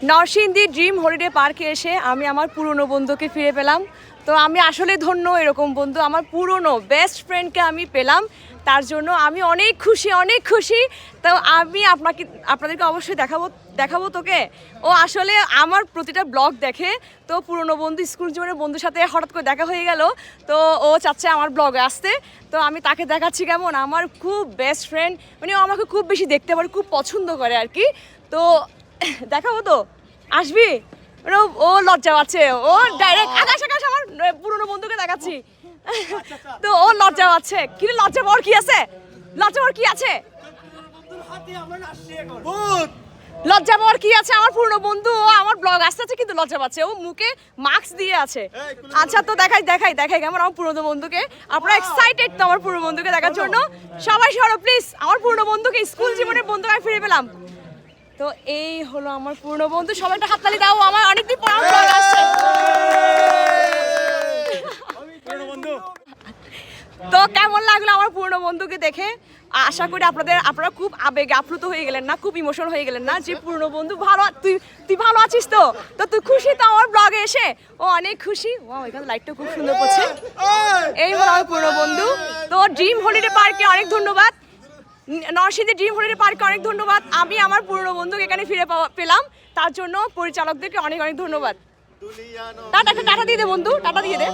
Narsingdi dream holiday পার্কে এসে আমি আমার পুরনো বন্ধুকে ফিরে পেলাম। তো আমি আসলে ধন্য, এরকম বন্ধু আমার পুরনো বেস্ট ফ্রেন্ডকে আমি পেলাম, তার জন্য আমি অনেক খুশি, অনেক খুশি। তো আমি আপনাদেরকে অবশ্যই দেখাবো তোকে। ও আসলে আমার প্রতিটা ব্লগ দেখে, তো পুরনো বন্ধু, স্কুল জীবনের বন্ধুর সাথে হঠাৎ করে দেখা হয়ে গেল, তো ও চাচ্ছে আমার ব্লগে আসতে। তো আমি তাকে দেখাচ্ছি কেমন আমার খুব বেস্ট ফ্রেন্ড, মানে ও আমাকে খুব বেশি দেখতে পারে, খুব পছন্দ করে আর কি। তো দেখাবো তো, আসবি? ও লজ্জা পাচ্ছে, ও ডাইরেক্ট আকাশ আমার পুরনো বন্ধুকে দেখাচ্ছি। তো ও লজ্জা পাচ্ছে। কি লজ্জা পাওয়ার কি আছে? লজ্জা পাওয়ার কি আছে? লজ্জা পাওয়ার কি আছে? আমার পুরনো বন্ধু, ও আমার ব্লগ আসতেছে কিন্তু লজ্জা পাচ্ছে, ও মুখে মাস্ক দিয়ে আছে। আচ্ছা তো দেখাই কেমন আমার পুরনো বন্ধুকে। আপনারা এক্সাইটেড তো আমার পুরনো বন্ধুকে দেখার জন্য? সবাই সরো প্লিজ, আমার পুরনো বন্ধুকে, স্কুল জীবনের বন্ধুকে আমি ফিরে পেলাম। তো এই হলো আমার পুরনো বন্ধু, সবাই একটা হাততালি দাও, আমার অনেকদিন পর আমার ব্লগ আসছে। তো কেমন লাগলো আমার পুরনো বন্ধুকে দেখে? আশা করি আপনারা খুব আবেগে আপ্লুত হয়ে গেলেন না, খুব ইমোশনাল হয়ে গেলেন না, যে পুরনো বন্ধু ভালো, তুই ভালো আছিস তো? তো তুই খুশি তো আমার ব্লগে এসে? ও অনেক খুশি। ওয়াও, এখানে লাইটটা খুব সুন্দর পড়ছে। এই হলো আমার পুরনো বন্ধু। তো ড্রিম হলিডে পার্কে অনেক ধন্যবাদ, নরসিংদী ড্রিম হলিডে পার্কে অনেক ধন্যবাদ। আমি আমার পুরনো বন্ধুকে এখানে ফিরে পেলাম, তার জন্য পরিচালকদেরকে অনেক অনেক ধন্যবাদ। টাটা দিয়ে দে বন্ধু, টাটা দিয়ে দে।